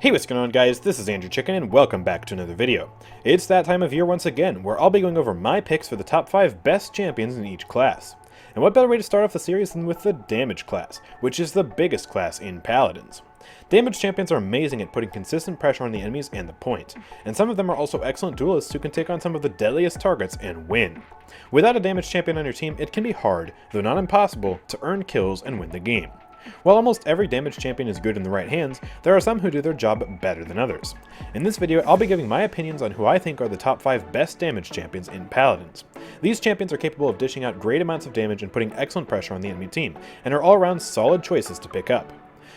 Hey, what's going on guys, this is AndrewChicken and welcome back to another video. It's that time of year once again, where I'll be going over my picks for the top 5 best champions in each class. And what better way to start off the series than with the damage class, which is the biggest class in Paladins. Damage champions are amazing at putting consistent pressure on the enemies and the point, and some of them are also excellent duelists who can take on some of the deadliest targets and win. Without a damage champion on your team, it can be hard, though not impossible, to earn kills and win the game. While almost every damage champion is good in the right hands, there are some who do their job better than others. In this video, I'll be giving my opinions on who I think are the top 5 best damage champions in Paladins. These champions are capable of dishing out great amounts of damage and putting excellent pressure on the enemy team, and are all around solid choices to pick up.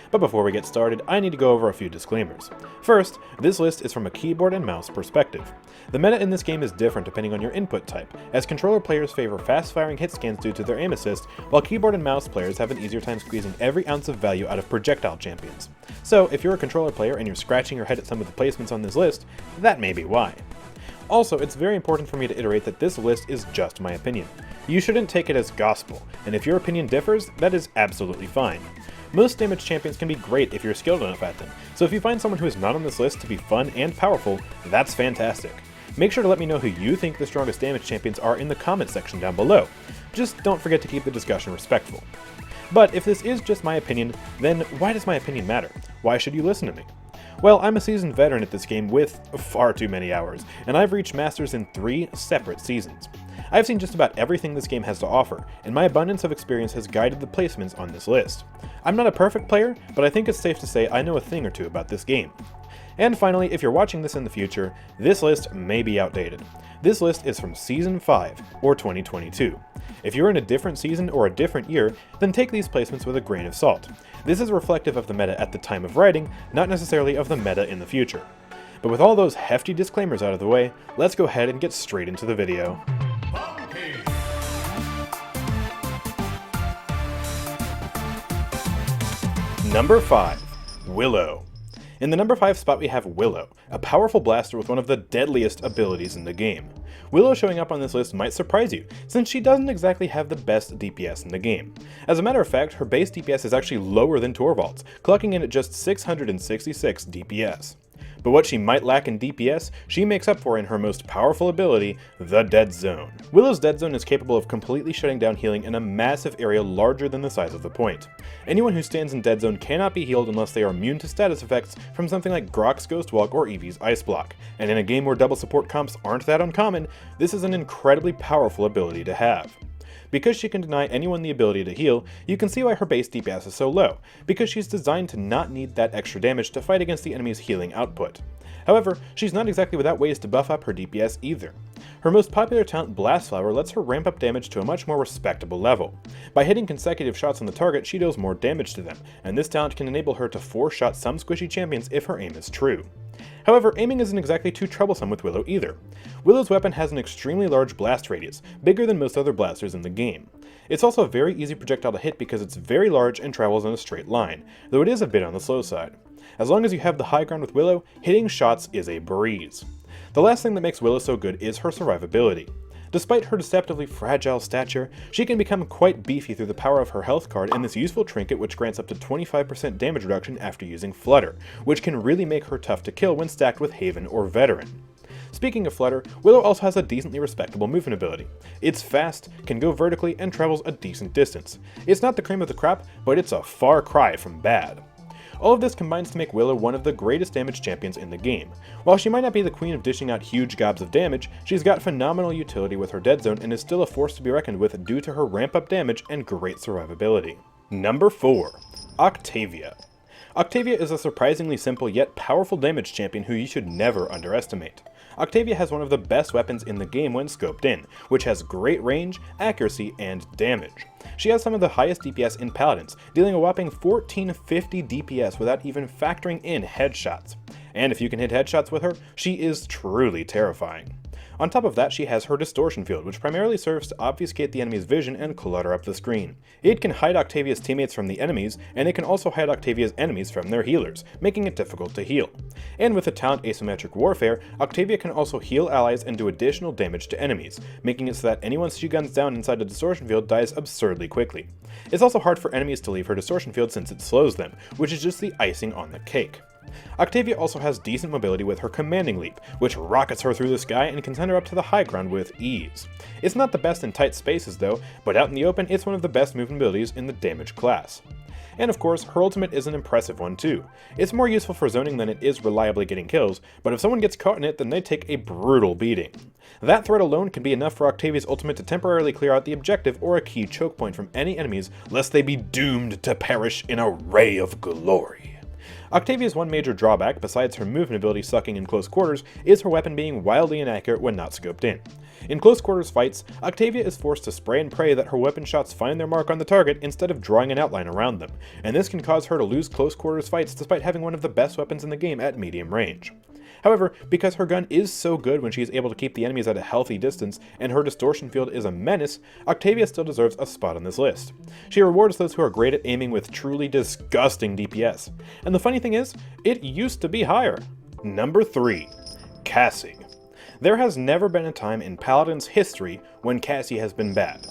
But before we get started, I need to go over a few disclaimers. First, this list is from a keyboard and mouse perspective. The meta in this game is different depending on your input type, as controller players favor fast-firing hit scans due to their aim assist, while keyboard and mouse players have an easier time squeezing every ounce of value out of projectile champions. So, if you're a controller player and you're scratching your head at some of the placements on this list, that may be why. Also, it's very important for me to iterate that this list is just my opinion. You shouldn't take it as gospel, and if your opinion differs, that is absolutely fine. Most damage champions can be great if you're skilled enough at them, so if you find someone who is not on this list to be fun and powerful, that's fantastic. Make sure to let me know who you think the strongest damage champions are in the comment section down below. Just don't forget to keep the discussion respectful. But if this is just my opinion, then why does my opinion matter? Why should you listen to me? Well, I'm a seasoned veteran at this game with far too many hours, and I've reached Masters in 3 separate seasons. I've seen just about everything this game has to offer, and my abundance of experience has guided the placements on this list. I'm not a perfect player, but I think it's safe to say I know a thing or two about this game. And finally, if you're watching this in the future, this list may be outdated. This list is from Season 5, or 2022. If you're in a different season or a different year, then take these placements with a grain of salt. This is reflective of the meta at the time of writing, not necessarily of the meta in the future. But with all those hefty disclaimers out of the way, let's go ahead and get straight into the video. Number 5. Willow. In the number 5 spot we have Willow, a powerful blaster with one of the deadliest abilities in the game. Willow showing up on this list might surprise you, since she doesn't exactly have the best DPS in the game. As a matter of fact, her base DPS is actually lower than Torvald's, clocking in at just 666 DPS. But what she might lack in DPS, she makes up for in her most powerful ability, the Dead Zone. Willow's Dead Zone is capable of completely shutting down healing in a massive area larger than the size of the point. Anyone who stands in Dead Zone cannot be healed unless they are immune to status effects from something like Grok's Ghost Walk or Eevee's Ice Block, and in a game where double support comps aren't that uncommon, this is an incredibly powerful ability to have. Because she can deny anyone the ability to heal, you can see why her base DPS is so low, because she's designed to not need that extra damage to fight against the enemy's healing output. However, she's not exactly without ways to buff up her DPS either. Her most popular talent, Blast Flower, lets her ramp up damage to a much more respectable level. By hitting consecutive shots on the target, she deals more damage to them, and this talent can enable her to 4-shot some squishy champions if her aim is true. However, aiming isn't exactly too troublesome with Willow either. Willow's weapon has an extremely large blast radius, bigger than most other blasters in the game. It's also a very easy projectile to hit because it's very large and travels in a straight line, though it is a bit on the slow side. As long as you have the high ground with Willow, hitting shots is a breeze. The last thing that makes Willow so good is her survivability. Despite her deceptively fragile stature, she can become quite beefy through the power of her health card and this useful trinket which grants up to 25% damage reduction after using Flutter, which can really make her tough to kill when stacked with Haven or Veteran. Speaking of Flutter, Willow also has a decently respectable movement ability. It's fast, can go vertically, and travels a decent distance. It's not the cream of the crop, but it's a far cry from bad. All of this combines to make Willow one of the greatest damage champions in the game. While she might not be the queen of dishing out huge gobs of damage, she's got phenomenal utility with her Dead Zone and is still a force to be reckoned with due to her ramp up damage and great survivability. Number 4. Octavia. Octavia is a surprisingly simple yet powerful damage champion who you should never underestimate. Octavia has one of the best weapons in the game when scoped in, which has great range, accuracy, and damage. She has some of the highest DPS in Paladins, dealing a whopping 1450 DPS without even factoring in headshots. And if you can hit headshots with her, she is truly terrifying. On top of that, she has her distortion field, which primarily serves to obfuscate the enemy's vision and clutter up the screen. It can hide Octavia's teammates from the enemies, and it can also hide Octavia's enemies from their healers, making it difficult to heal. And with the talent Asymmetric Warfare, Octavia can also heal allies and do additional damage to enemies, making it so that anyone she guns down inside the distortion field dies absurdly quickly. It's also hard for enemies to leave her distortion field since it slows them, which is just the icing on the cake. Octavia also has decent mobility with her commanding leap, which rockets her through the sky and can send her up to the high ground with ease. It's not the best in tight spaces though, but out in the open it's one of the best movement abilities in the damage class. And of course, her ultimate is an impressive one too. It's more useful for zoning than it is reliably getting kills, but if someone gets caught in it, then they take a brutal beating. That threat alone can be enough for Octavia's ultimate to temporarily clear out the objective or a key choke point from any enemies, lest they be doomed to perish in a ray of glory. Octavia's one major drawback, besides her movement ability sucking in close quarters, is her weapon being wildly inaccurate when not scoped in. In close quarters fights, Octavia is forced to spray and pray that her weapon shots find their mark on the target instead of drawing an outline around them, and this can cause her to lose close quarters fights despite having one of the best weapons in the game at medium range. However, because her gun is so good when she is able to keep the enemies at a healthy distance, and her distortion field is a menace, Octavia still deserves a spot on this list. She rewards those who are great at aiming with truly disgusting DPS. And the funny thing is, it used to be higher. Number 3. Cassie. There has never been a time in Paladins history when Cassie has been bad.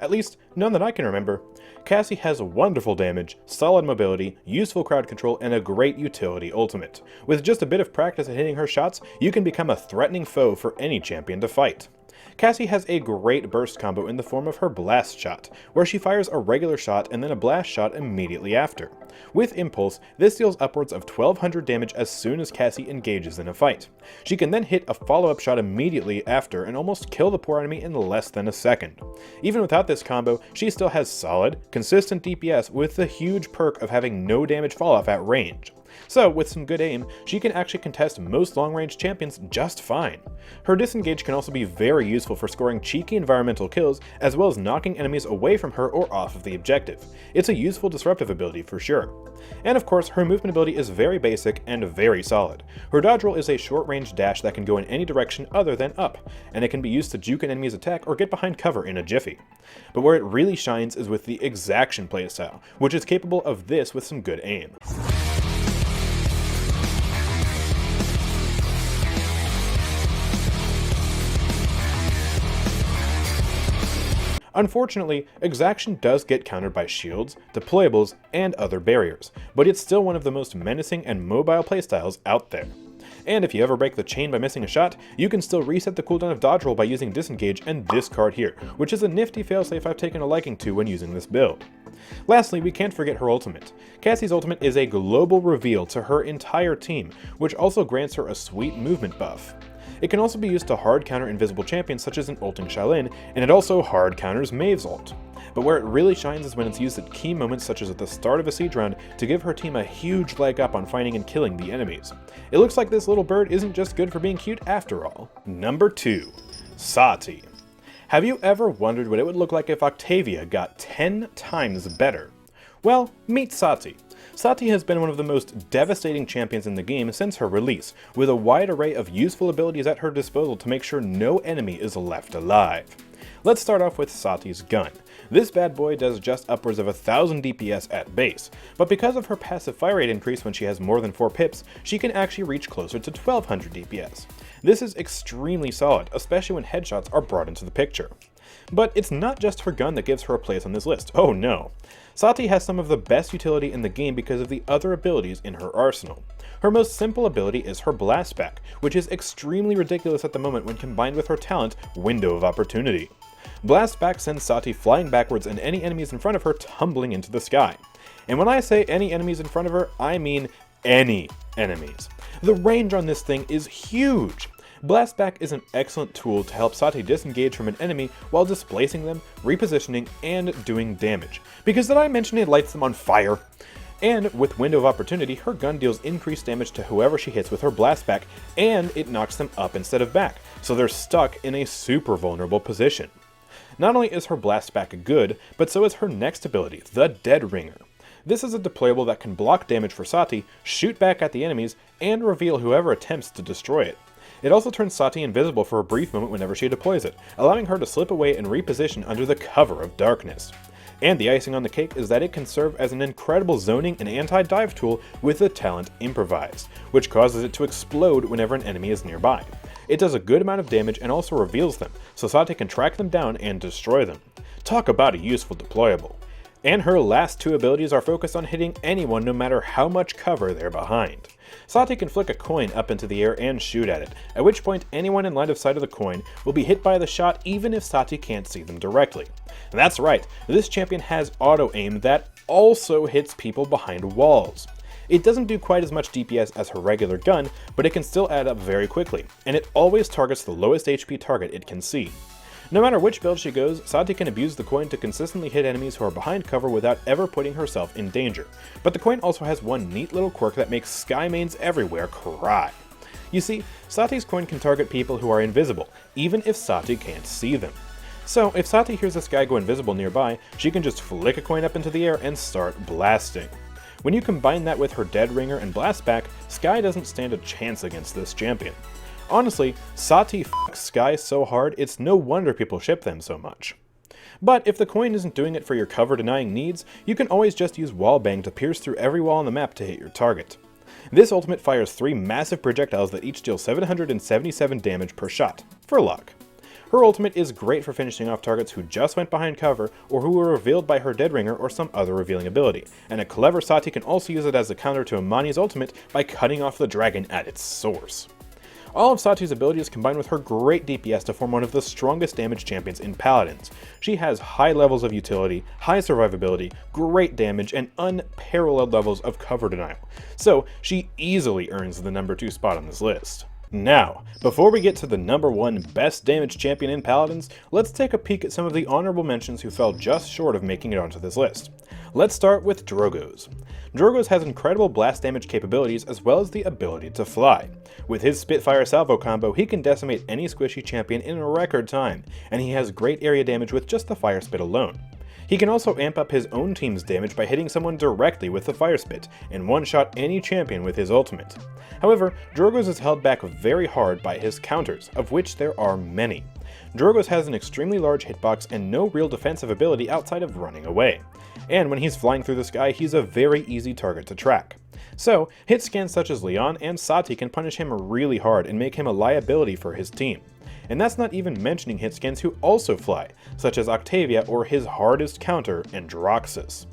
At least, none that I can remember. Cassie has wonderful damage, solid mobility, useful crowd control, and a great utility ultimate. With just a bit of practice at hitting her shots, you can become a threatening foe for any champion to fight. Cassie has a great burst combo in the form of her blast shot, where she fires a regular shot and then a blast shot immediately after. With impulse, this deals upwards of 1200 damage as soon as Cassie engages in a fight. She can then hit a follow-up shot immediately after and almost kill the poor enemy in less than a second. Even without this combo, she still has solid, consistent DPS with the huge perk of having no damage fall-off at range. So, with some good aim, she can actually contest most long-range champions just fine. Her disengage can also be very useful for scoring cheeky environmental kills, as well as knocking enemies away from her or off of the objective. It's a useful disruptive ability for sure. And of course, her movement ability is very basic and very solid. Her dodge roll is a short-range dash that can go in any direction other than up, and it can be used to juke an enemy's attack or get behind cover in a jiffy. But where it really shines is with the exaction playstyle, which is capable of this with some good aim. Unfortunately, exaction does get countered by shields, deployables, and other barriers, but it's still one of the most menacing and mobile playstyles out there. And if you ever break the chain by missing a shot, you can still reset the cooldown of dodge roll by using disengage and this card here, which is a nifty failsafe I've taken a liking to when using this build. Lastly, we can't forget her ultimate. Cassie's ultimate is a global reveal to her entire team, which also grants her a sweet movement buff. It can also be used to hard counter invisible champions such as an ulting Shaolin, and it also hard counters Maeve's ult. But where it really shines is when it's used at key moments such as at the start of a siege round to give her team a huge leg up on finding and killing the enemies. It looks like this little bird isn't just good for being cute after all. Number 2. Sati. Have you ever wondered what it would look like if Octavia got 10 times better? Well, meet Sati. Sati has been one of the most devastating champions in the game since her release, with a wide array of useful abilities at her disposal to make sure no enemy is left alive. Let's start off with Sati's gun. This bad boy does just upwards of 1000 DPS at base, but because of her passive fire rate increase when she has more than 4 pips, she can actually reach closer to 1200 DPS. This is extremely solid, especially when headshots are brought into the picture. But it's not just her gun that gives her a place on this list, oh no. Sati has some of the best utility in the game because of the other abilities in her arsenal. Her most simple ability is her blast back, which is extremely ridiculous at the moment when combined with her talent, Window of Opportunity. Blast back sends Sati flying backwards and any enemies in front of her tumbling into the sky. And when I say any enemies in front of her, I mean any enemies. The range on this thing is huge. Blastback is an excellent tool to help Sati disengage from an enemy while displacing them, repositioning, and doing damage. Because did I mention it lights them on fire? And with Window of Opportunity, her gun deals increased damage to whoever she hits with her blastback, and it knocks them up instead of back, so they're stuck in a super vulnerable position. Not only is her blastback good, but so is her next ability, the Dead Ringer. This is a deployable that can block damage for Sati, shoot back at the enemies, and reveal whoever attempts to destroy it. It also turns Sati invisible for a brief moment whenever she deploys it, allowing her to slip away and reposition under the cover of darkness. And the icing on the cake is that it can serve as an incredible zoning and anti-dive tool with the talent Improvised, which causes it to explode whenever an enemy is nearby. It does a good amount of damage and also reveals them, so Sati can track them down and destroy them. Talk about a useful deployable. And her last two abilities are focused on hitting anyone no matter how much cover they're behind. Sati can flick a coin up into the air and shoot at it, at which point anyone in line of sight of the coin will be hit by the shot even if Sati can't see them directly. That's right, this champion has auto-aim that also hits people behind walls. It doesn't do quite as much DPS as her regular gun, but it can still add up very quickly, and it always targets the lowest HP target it can see. No matter which build she goes, Sati can abuse the coin to consistently hit enemies who are behind cover without ever putting herself in danger. But the coin also has one neat little quirk that makes Skye mains everywhere cry. You see, Sati's coin can target people who are invisible, even if Sati can't see them. So if Sati hears a Skye go invisible nearby, she can just flick a coin up into the air and start blasting. When you combine that with her Dead Ringer and Blast Back, Skye doesn't stand a chance against this champion. Honestly, Sati fucks Skye so hard, it's no wonder people ship them so much. But if the coin isn't doing it for your cover-denying needs, you can always just use Wallbang to pierce through every wall on the map to hit your target. This ultimate fires 3 massive projectiles that each deal 777 damage per shot, for luck. Her ultimate is great for finishing off targets who just went behind cover or who were revealed by her Dead Ringer or some other revealing ability, and a clever Sati can also use it as a counter to Imani's ultimate by cutting off the dragon at its source. All of Sati's abilities combine with her great DPS to form one of the strongest damage champions in Paladins. She has high levels of utility, high survivability, great damage, and unparalleled levels of cover denial, so she easily earns the number 2 spot on this list. Now, before we get to the number 1 best damage champion in Paladins, let's take a peek at some of the honorable mentions who fell just short of making it onto this list. Let's start with Drogoz. Drogoz has incredible blast damage capabilities as well as the ability to fly. With his Spitfire Salvo combo, he can decimate any squishy champion in a record time, and he has great area damage with just the Fire Spit alone. He can also amp up his own team's damage by hitting someone directly with the Fire Spit, and one-shot any champion with his ultimate. However, Drogoz is held back very hard by his counters, of which there are many. Drogoz has an extremely large hitbox and no real defensive ability outside of running away. And when he's flying through the sky, he's a very easy target to track. So, hit scans such as Leon and Sati can punish him really hard and make him a liability for his team. And that's not even mentioning hit scans who also fly, such as Octavia or his hardest counter, Androxus.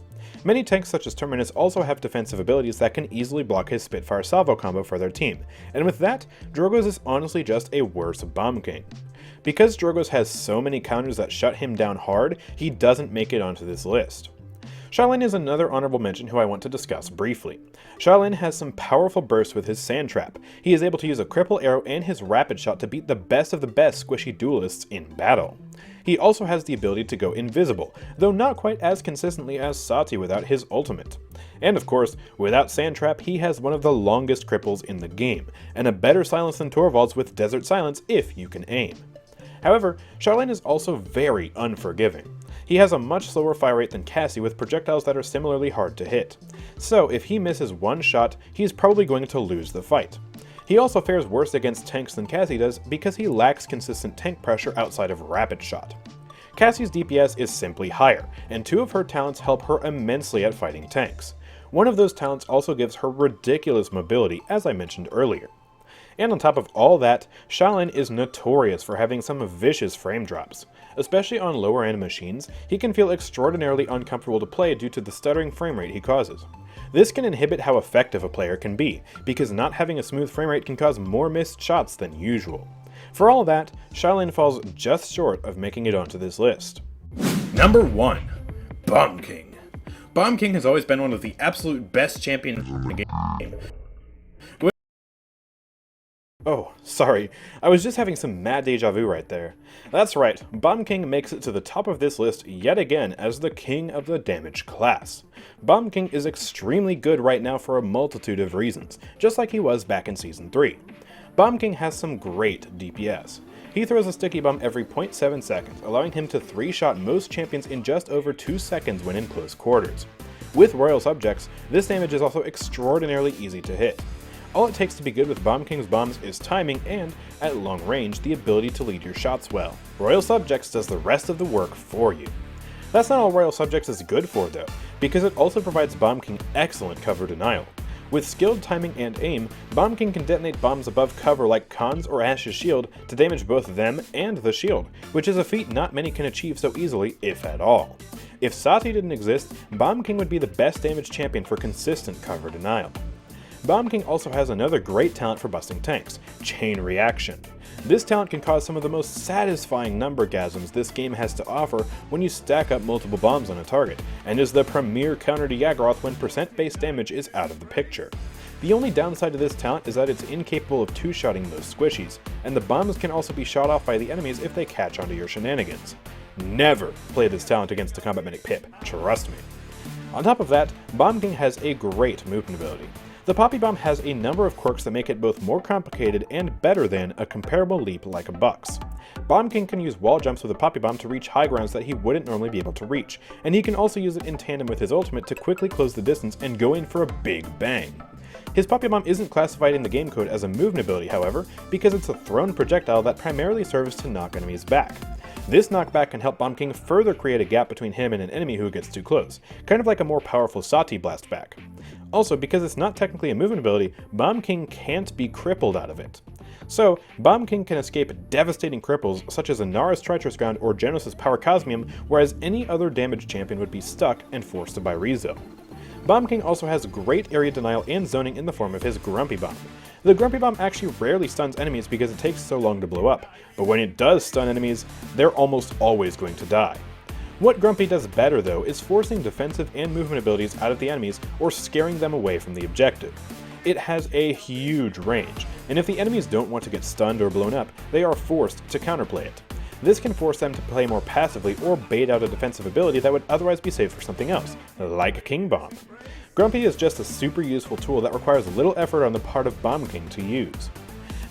Many tanks such as Terminus also have defensive abilities that can easily block his Spitfire Salvo combo for their team, and with that, Drogoz is honestly just a worse Bomb King. Because Drogoz has so many counters that shut him down hard, he doesn't make it onto this list. Sha-Lin is another honorable mention who I want to discuss briefly. Sha-Lin has some powerful bursts with his Sand Trap. He is able to use a Cripple Arrow and his Rapid Shot to beat the best of the best squishy duelists in battle. He also has the ability to go invisible, though not quite as consistently as Sati without his ultimate. And of course, without Sand Trap, he has one of the longest cripples in the game, and a better silence than Torvald's with Desert Silence if you can aim. However, Sha-Lin is also very unforgiving. He has a much slower fire rate than Cassie with projectiles that are similarly hard to hit. So if he misses one shot, he's probably going to lose the fight. He also fares worse against tanks than Cassie does because he lacks consistent tank pressure outside of Rapid Shot. Cassie's DPS is simply higher, and 2 of her talents help her immensely at fighting tanks. One of those talents also gives her ridiculous mobility, as I mentioned earlier. And on top of all that, Sha-Lin is notorious for having some vicious frame drops. Especially on lower end machines, he can feel extraordinarily uncomfortable to play due to the stuttering frame rate he causes. This can inhibit how effective a player can be, because not having a smooth frame rate can cause more missed shots than usual. For all that, Sha-Lin falls just short of making it onto this list. Number 1. Bomb King. Bomb King has always been one of the absolute best champions in the game. Oh, sorry, I was just having some mad deja vu right there. That's right, Bomb King makes it to the top of this list yet again as the king of the damage class. Bomb King is extremely good right now for a multitude of reasons, just like he was back in Season 3. Bomb King has some great DPS. He throws a sticky bomb every 0.7 seconds, allowing him to 3-shot most champions in just over 2 seconds when in close quarters. With Royal Subjects, this damage is also extraordinarily easy to hit. All it takes to be good with Bomb King's bombs is timing and, at long range, the ability to lead your shots well. Royal Subjects does the rest of the work for you. That's not all Royal Subjects is good for though, because it also provides Bomb King excellent cover denial. With skilled timing and aim, Bomb King can detonate bombs above cover like Khan's or Ash's shield to damage both them and the shield, which is a feat not many can achieve so easily, if at all. If Sati didn't exist, Bomb King would be the best damage champion for consistent cover denial. Bomb King also has another great talent for busting tanks, Chain Reaction. This talent can cause some of the most satisfying numbergasms this game has to offer when you stack up multiple bombs on a target, and is the premier counter to Yaggroth when percent-based damage is out of the picture. The only downside to this talent is that it's incapable of two-shotting most squishies, and the bombs can also be shot off by the enemies if they catch onto your shenanigans. Never play this talent against a Combat Medic Pip, trust me. On top of that, Bomb King has a great movement ability. The Poppy Bomb has a number of quirks that make it both more complicated and better than a comparable leap like a Buck's. Bomb King can use wall jumps with a Poppy Bomb to reach high grounds that he wouldn't normally be able to reach, and he can also use it in tandem with his ultimate to quickly close the distance and go in for a big bang. His Poppy Bomb isn't classified in the game code as a movement ability, however, because it's a thrown projectile that primarily serves to knock enemies back. This knockback can help Bomb King further create a gap between him and an enemy who gets too close, kind of like a more powerful Sati blast back. Also, because it's not technically a movement ability, Bomb King can't be crippled out of it. So, Bomb King can escape devastating cripples such as Inara's Treacherous Ground or Genos' Power Cosmium, whereas any other damage champion would be stuck and forced to buy Rezo. Bomb King also has great area denial and zoning in the form of his Grumpy Bomb. The Grumpy Bomb actually rarely stuns enemies because it takes so long to blow up, but when it does stun enemies, they're almost always going to die. What Grumpy does better though is forcing defensive and movement abilities out of the enemies or scaring them away from the objective. It has a huge range, and if the enemies don't want to get stunned or blown up, they are forced to counterplay it. This can force them to play more passively or bait out a defensive ability that would otherwise be saved for something else, like King Bomb. Grumpy is just a super useful tool that requires little effort on the part of Bomb King to use.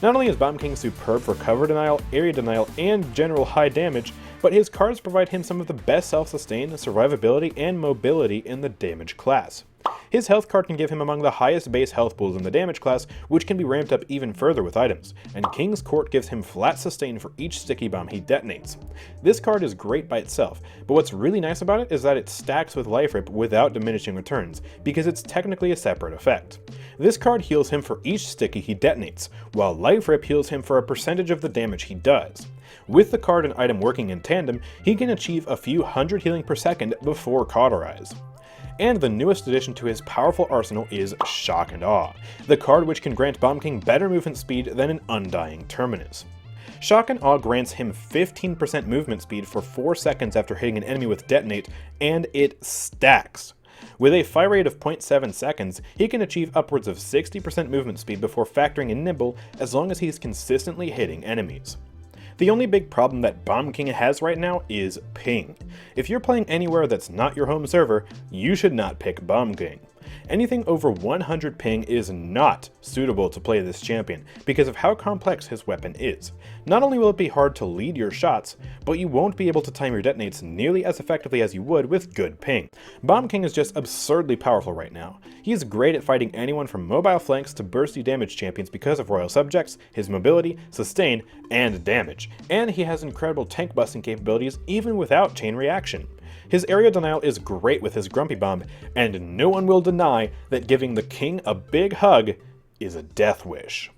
Not only is Bomb King superb for cover denial, area denial, and general high damage, but his cards provide him some of the best self-sustain, survivability, and mobility in the damage class. His health card can give him among the highest base health pools in the damage class, which can be ramped up even further with items, and King's Court gives him flat sustain for each sticky bomb he detonates. This card is great by itself, but what's really nice about it is that it stacks with Life Rip without diminishing returns, because it's technically a separate effect. This card heals him for each sticky he detonates, while Life Rip heals him for a percentage of the damage he does. With the card and item working in tandem, he can achieve a few hundred healing per second before Cauterize. And the newest addition to his powerful arsenal is Shock and Awe, the card which can grant Bomb King better movement speed than an Undying Terminus. Shock and Awe grants him 15% movement speed for 4 seconds after hitting an enemy with Detonate, and it stacks. With a fire rate of 0.7 seconds, he can achieve upwards of 60% movement speed before factoring in Nimble as long as he's consistently hitting enemies. The only big problem that Bomb King has right now is ping. If you're playing anywhere that's not your home server, you should not pick Bomb King. Anything over 100 ping is not suitable to play this champion because of how complex his weapon is. Not only will it be hard to lead your shots, but you won't be able to time your detonates nearly as effectively as you would with good ping. Bomb King is just absurdly powerful right now. He is great at fighting anyone from mobile flanks to bursty damage champions because of Royal Subjects, his mobility, sustain, and damage. And he has incredible tank busting capabilities even without chain reaction. His area denial is great with his Grumpy Bomb, and no one will deny that giving the king a big hug is a death wish.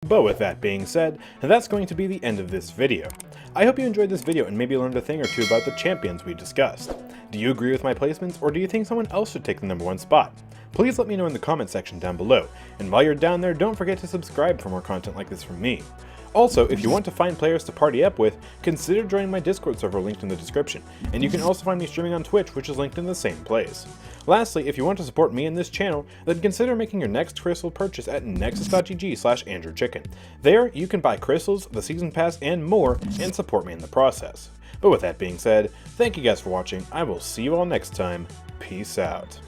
But with that being said, that's going to be the end of this video. I hope you enjoyed this video and maybe learned a thing or two about the champions we discussed. Do you agree with my placements, or do you think someone else should take the #1 spot? Please let me know in the comment section down below, and while you're down there, don't forget to subscribe for more content like this from me. Also, if you want to find players to party up with, consider joining my Discord server linked in the description, and you can also find me streaming on Twitch, which is linked in the same place. Lastly, if you want to support me and this channel, then consider making your next crystal purchase at nexus.gg/AndrewChicken. There, you can buy crystals, the season pass, and more, and support me in the process. But with that being said, thank you guys for watching, I will see you all next time, peace out.